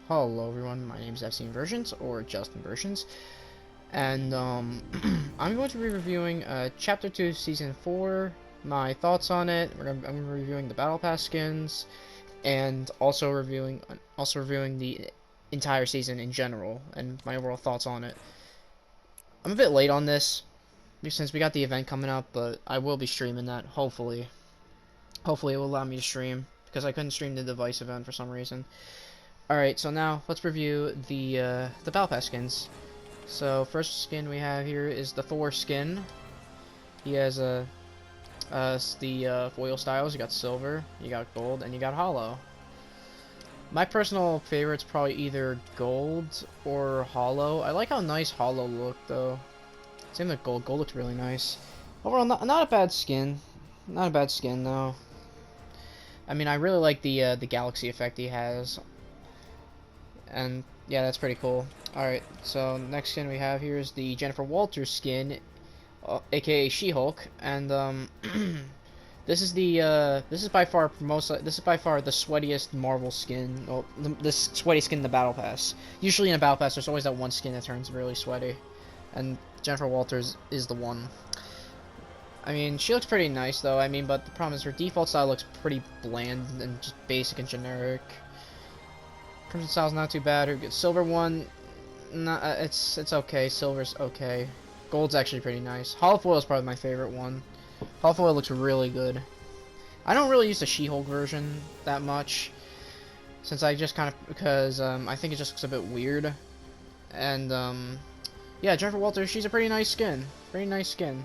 Hello everyone, my name is FC Inversions, or Just Inversions, and I'm going to be reviewing Chapter 2, Season 4, my thoughts on it. I'm reviewing the Battle Pass skins, and also reviewing the entire season in general, and my overall thoughts on it. I'm a bit late on this, since we got the event coming up, but I will be streaming that, hopefully. Hopefully it will allow me to stream, because I couldn't stream the device event for some reason. Alright, so now let's review the Battle Pass skins. So first skin we have here is the Thor skin. He has the foil styles. You got silver, you got gold, and you got hollow. My personal favorite's probably either gold or hollow. I like how nice hollow looked though. Same with gold. Gold looks really nice. Overall, not a bad skin. Not a bad skin though. I mean, I really like the galaxy effect he has. And yeah, that's pretty cool. Alright, so next skin we have here is the Jennifer Walters skin, aka She-Hulk, and this is by far the sweatiest Marvel skin. Well, this sweaty skin in the Battle Pass. Usually in a Battle Pass, there's always that one skin that turns really sweaty, and Jennifer Walters is the one. I mean, she looks pretty nice though. I mean, but the problem is her default style looks pretty bland and just basic and generic. Crimson style's not too bad. Her silver one, it's okay. Silver's okay. Gold's actually pretty nice. Hollow foil is probably my favorite one. Hollow foil looks really good. I don't really use the She-Hulk version that much, since I just because I think it just looks a bit weird. And yeah, Jennifer Walters, she's a pretty nice skin. Pretty nice skin.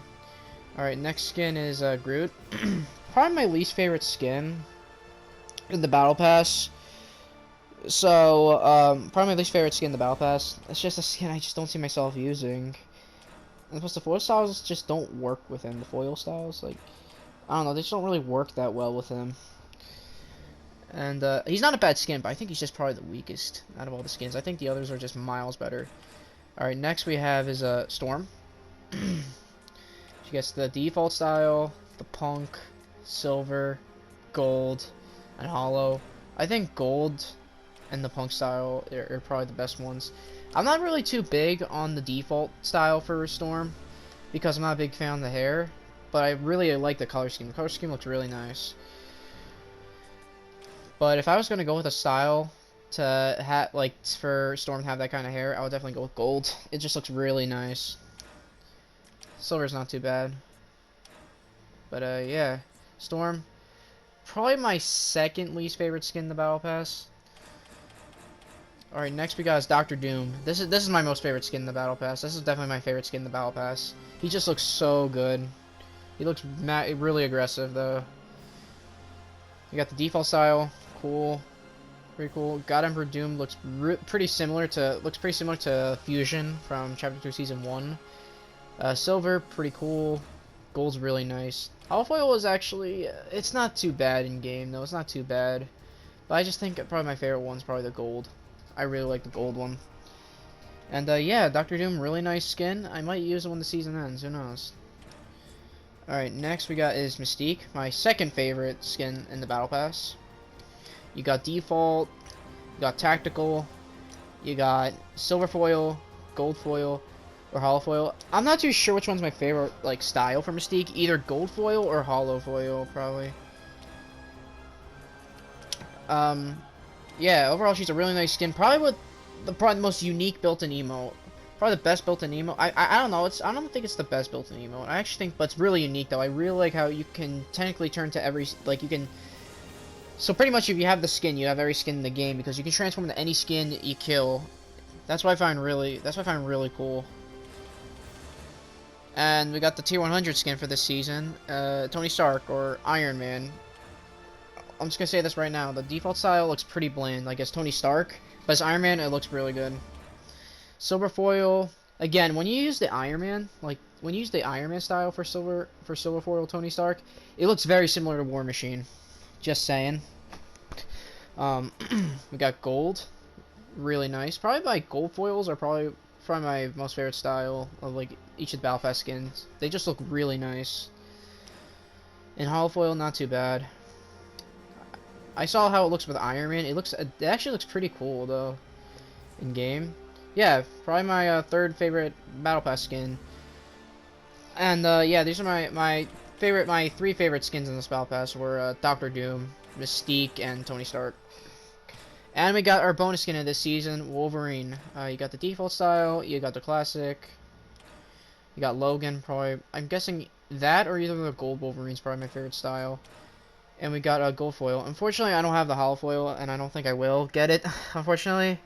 All right, next skin is Groot. Probably my least favorite skin in the Battle Pass. So, probably my least favorite skin in the Battle Pass. It's just a skin I just don't see myself using. And plus the foil styles just don't work with him. The foil styles, like, I don't know, they just don't really work that well with him. And, he's not a bad skin, but I think he's just probably the weakest out of all the skins. I think the others are just miles better. Alright, next we have is, Storm. She gets the default style, the punk, silver, gold, and hollow. I think gold and the punk style are probably the best ones. I'm not really too big on the default style for Storm because I'm not a big fan of the hair, but I really like the color scheme. The color scheme looks really nice. But if I was gonna go with a style to have, like, for Storm to have that kind of hair, I would definitely go with gold. It just looks really nice. Silver's not too bad. But yeah, Storm, probably my second least favorite skin in the Battle Pass. Alright, next we got is Doctor Doom. This is my most favorite skin in the Battle Pass. This is definitely my favorite skin in the Battle Pass. He just looks so good. He looks really aggressive though. You got the default style, cool, pretty cool. God Emperor Doom looks pretty similar to Fusion from Chapter 2 Season 1. Silver, pretty cool. Gold's really nice. Hollow foil is actually, it's not too bad in game though. It's not too bad. But I just think probably my favorite one's probably the gold. I really like the gold one. And yeah, Doctor Doom, really nice skin. I might use it when the season ends, who knows. Alright, next we got is Mystique, my second favorite skin in the Battle Pass. You got default, you got tactical, you got silver foil, gold foil, or hollow foil. I'm not too sure which one's my favorite, like, style for Mystique. Either gold foil or hollow foil, probably. Yeah, overall she's a really nice skin. Probably the most unique built-in emote. Probably the best built-in emote. I don't know. I don't think it's the best built-in emote. I actually think, but it's really unique though. I really like how you can technically turn to every, like, you can. So pretty much if you have the skin, you have every skin in the game because you can transform into any skin you kill. That's what I find really cool. And we got the Tier 100 skin for this season. Tony Stark or Iron Man. I'm just gonna say this right now. The default style looks pretty bland, like as Tony Stark, but as Iron Man, it looks really good. Silver foil. Again, when you use the Iron Man, like when you use the Iron Man style for silver foil Tony Stark, it looks very similar to War Machine. Just saying. We got gold. Really nice. Probably my gold foils are probably my most favorite style of like each of the Battle Pass skins. They just look really nice. And hollow foil, not too bad. I saw how it looks with Iron Man. It actually looks pretty cool though. in game. Yeah, probably my third favorite Battle Pass skin. And yeah, these are my three favorite skins in this Battle Pass were Doctor Doom, Mystique, and Tony Stark. And we got our bonus skin of this season, Wolverine. You got the default style, you got the classic, you got Logan, probably, I'm guessing that or either the gold Wolverine's probably my favorite style. And we got a gold foil. Unfortunately, I don't have the hollow foil, and I don't think I will get it, unfortunately.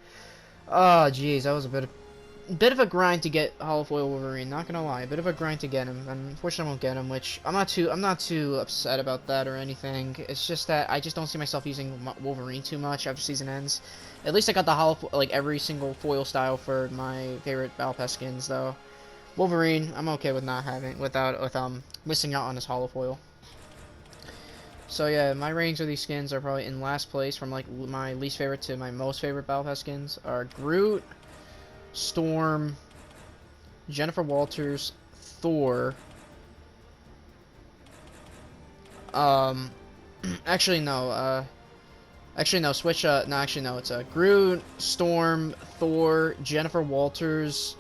Oh, jeez, that was a bit of a grind to get hollow foil Wolverine, not gonna lie, a bit of a grind to get him, and unfortunately I won't get him, which I'm not too upset about that or anything. It's just that I just don't see myself using Wolverine too much after season ends. At least I got the hollow, like every single foil style for my favorite Battle Pass skins, though. Wolverine, I'm okay with not having, with missing out on his hollow foil. So yeah, my ratings of these skins are probably in last place from like my least favorite to my most favorite Battle Pass skins are Groot, Storm, Jennifer Walters, Thor. Actually no. Actually no. Switch. No. Actually no. It's Groot, Storm, Thor, Jennifer Walters,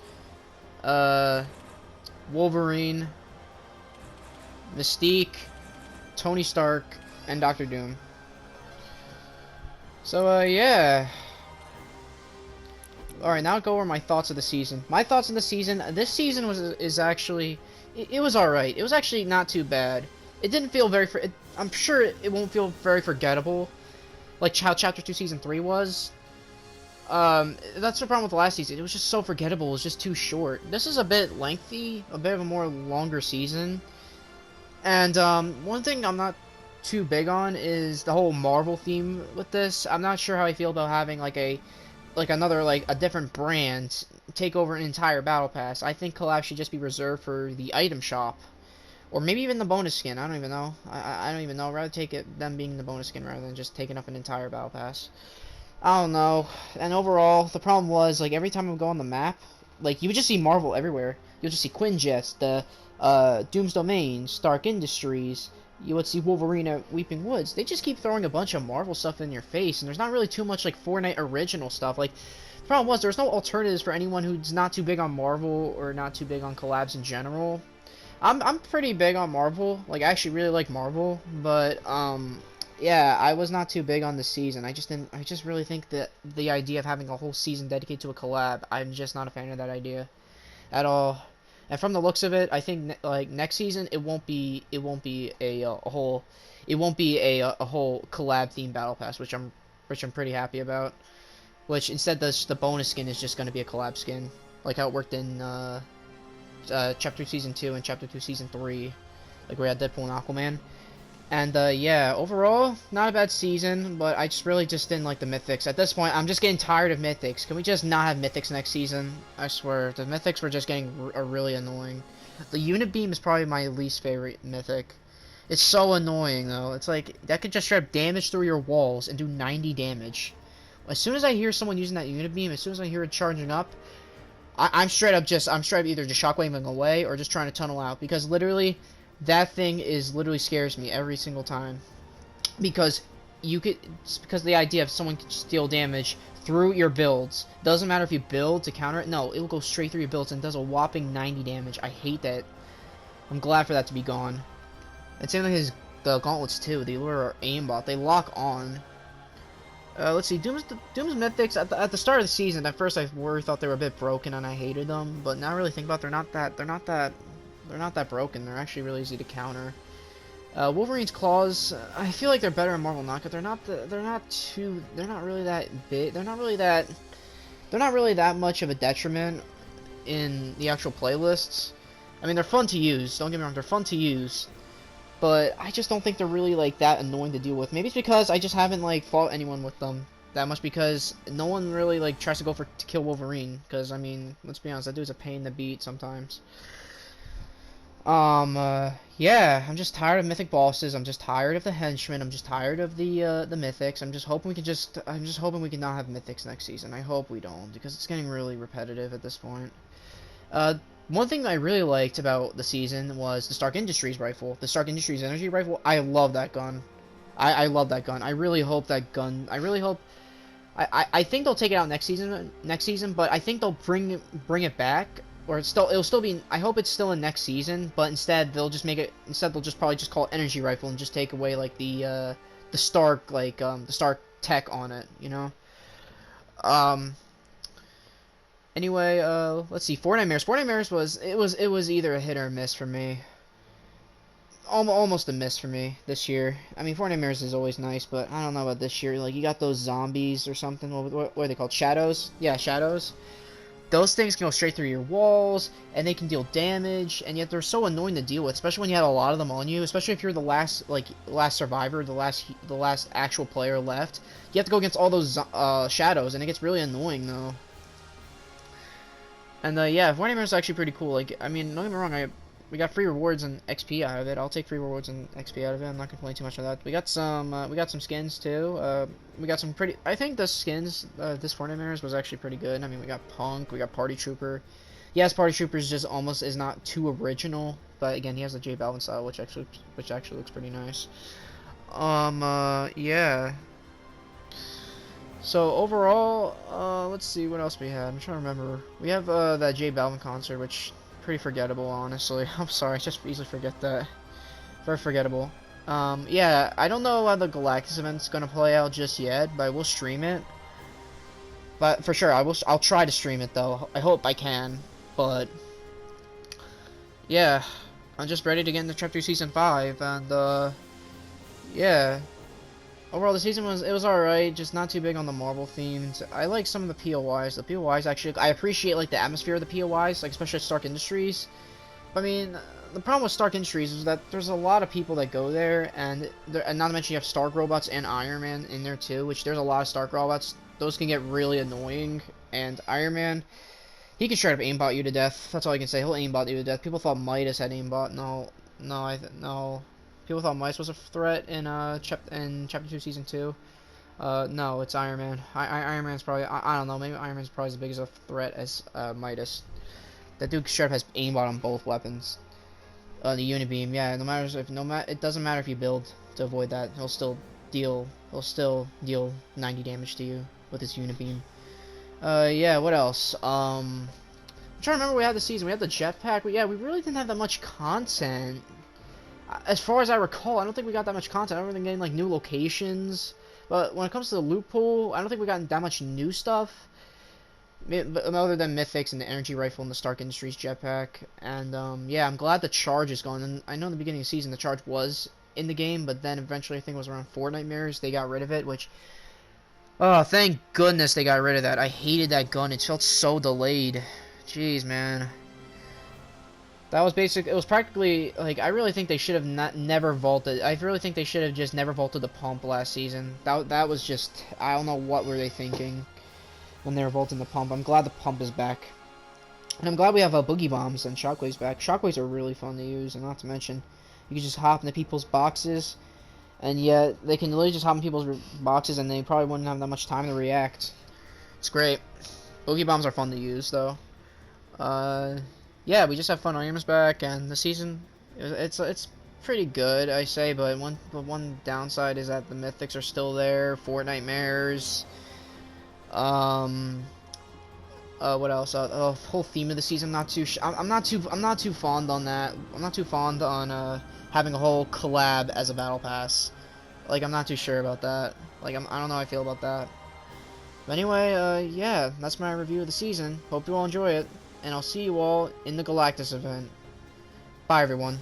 Wolverine, Mystique, Tony Stark, and Doctor Doom. So yeah. Alright, now I'll go over my thoughts of the season. My thoughts on the season, this season is actually, it was alright. It was actually not too bad. It didn't feel very, I'm sure it won't feel very forgettable, like how Chapter 2 Season 3 was. That's the problem with the last season. It was just so forgettable. It was just too short. This is a bit lengthy, a bit of a more longer season. And, one thing I'm not too big on is the whole Marvel theme with this. I'm not sure how I feel about having, like, a different brand take over an entire battle pass. I think collabs should just be reserved for the item shop, or maybe even the bonus skin. I don't even know. I don't even know. I'd rather take them being the bonus skin rather than just taking up an entire battle pass. I don't know. And overall, the problem was like every time I would go on the map, like you would just see Marvel everywhere. You'll just see Quinjet, the Doom's Domain, Stark Industries. You would see Wolverine at Weeping Woods. They just keep throwing a bunch of Marvel stuff in your face, and there's not really too much like Fortnite original stuff. Like, the problem was there's no alternatives for anyone who's not too big on Marvel or not too big on collabs in general. I'm pretty big on Marvel. Like, I actually really like Marvel, but yeah, I was not too big on the season. I just really think that the idea of having a whole season dedicated to a collab, I'm just not a fan of that idea at all. And from the looks of it, I think like next season it won't be a whole collab themed battle pass, which I'm pretty happy about. Which instead the bonus skin is just going to be a collab skin, like how it worked in Chapter 2 Season 2 and Chapter 2 Season 3, like we had Deadpool and Aquaman. And yeah, overall, not a bad season, but I just didn't like the mythics. At this point, I'm just getting tired of mythics. Can we just not have mythics next season? I swear, the mythics were just getting really annoying. The unit beam is probably my least favorite mythic. It's so annoying, though. It's like, that could just strap damage through your walls and do 90 damage. As soon as I hear someone using that unit beam, as soon as I hear it charging up, I'm straight up either just shockwaving away or just trying to tunnel out, because literally that thing literally scares me every single time, because the idea of someone can steal damage through your builds. Doesn't matter if you build to counter it. No, it will go straight through your builds and does a whopping 90 damage. I hate that. I'm glad for that to be gone. And same thing as the gauntlets too. The Allure aimbot, they lock on. Let's see, Doom's mythics at the start of the season. At first, I thought they were a bit broken and I hated them, but now I really think about it, they're not that broken. They're actually really easy to counter. Wolverine's claws, I feel like they're better in Marvel Knockout. They're not really that big. They're not really that much of a detriment in the actual playlists. I mean, they're fun to use. Don't get me wrong, they're fun to use. But I just don't think they're really like that annoying to deal with. Maybe it's because I just haven't like fought anyone with them that much, because no one really like tries to go to kill Wolverine. Because I mean, let's be honest, that dude's a pain to beat sometimes. Yeah, I'm just tired of mythic bosses. I'm just tired of the henchmen. I'm just tired of the mythics. I'm just hoping we can not have mythics next season. I hope we don't, because it's getting really repetitive at this point. One thing I really liked about the season was the Stark Industries rifle. The Stark Industries energy rifle. I love that gun. I love that gun. I really hope I think they'll take it out next season, but I think they'll bring it back, or it'll still be. I hope it's still in next season, but instead they'll just make it. Instead they'll just probably just call it energy rifle and just take away like the Stark the Stark tech on it, you know. Um. Anyway, let's see. Fortnite Mirrors. Fortnite Mirrors was either a hit or a miss for me. Almost a miss for me this year. I mean, Fortnite Mirrors is always nice, but I don't know about this year. Like, you got those zombies or something. What are they called? Shadows? Yeah, shadows. Those things can go straight through your walls, and they can deal damage, and yet they're so annoying to deal with, especially when you had a lot of them on you. Especially if you're the last survivor, the last actual player left. You have to go against all those shadows, and it gets really annoying though. And yeah, Fortnite Mirrors is actually pretty cool. Like, I mean, don't get me wrong, we got free rewards and XP out of it. I'll take free rewards and XP out of it. I'm not complaining too much on that. We got some skins too. We got some pretty. I think the skins this Fortnite Mirrors was actually pretty good. I mean, we got Punk, we got Party Trooper. Yes, Party Trooper is just almost is not too original, but again, he has the J Balvin style, which actually looks pretty nice. Yeah. So overall, let's see what else we had. I'm trying to remember. We have that J Balvin concert, which pretty forgettable, honestly. I'm sorry, I just easily forget that. Very forgettable. Yeah, I don't know how the Galactus event's gonna play out just yet, but we'll stream it. But for sure, I'll try to stream it though. I hope I can. But yeah, I'm just ready to get into Chapter 2 Season 5, and yeah. Overall, the season was alright, just not too big on the Marvel themes. I like some of the POIs. The POIs actually, I appreciate like the atmosphere of the POIs, like especially Stark Industries. I mean, the problem with Stark Industries is that there's a lot of people that go there, and not to mention you have Stark robots and Iron Man in there too, which there's a lot of Stark robots. Those can get really annoying, and Iron Man, he can straight up aimbot you to death. That's all I can say. He'll aimbot you to death. People thought Midas had aimbot. No, no. People thought Midas was a threat in Chapter 2 Season 2. No, it's Iron Man. Iron Man's probably, I don't know, maybe Iron Man's probably as big as a threat as Midas. That dude straight up has aimbot on both weapons. The Unibeam, yeah, it doesn't matter if you build to avoid that. He'll still deal 90 damage to you with his Unibeam. Yeah, what else? I'm trying to remember what we had this season. We had the jetpack. We really didn't have that much content. As far as I recall, I don't think we got that much content. I don't think getting like new locations. But when it comes to the loot pool, I don't think we got that much new stuff. Other than Mythics and the energy rifle and the Stark Industries jetpack. And yeah, I'm glad the charge is gone. And I know in the beginning of the season the charge was in the game, but then eventually I think it was around Fortnite Mirrors they got rid of it, which, oh, thank goodness they got rid of that. I hated that gun. It felt so delayed. Jeez, man. That was it was practically, like, I really think they should have never vaulted. I really think they should have just never vaulted the pump last season. That was just, I don't know what were they thinking when they were vaulting the pump. I'm glad the pump is back. And I'm glad we have boogie bombs and shockwaves back. Shockwaves are really fun to use, and not to mention, you can just hop into people's boxes, and yet they can literally just hop in people's boxes, and they probably wouldn't have that much time to react. It's great. Boogie bombs are fun to use, though. Yeah, we just have fun items back, and the season, it's pretty good, I say, but one downside is that the Mythics are still there. Fortnite Mirrors. What else? The whole theme of the season, I'm not too fond on that. I'm not too fond on having a whole collab as a battle pass. Like, I'm not too sure about that. Like, I don't know how I feel about that. But anyway, yeah, that's my review of the season. Hope you all enjoy it. And I'll see you all in the Galactus event. Bye, everyone.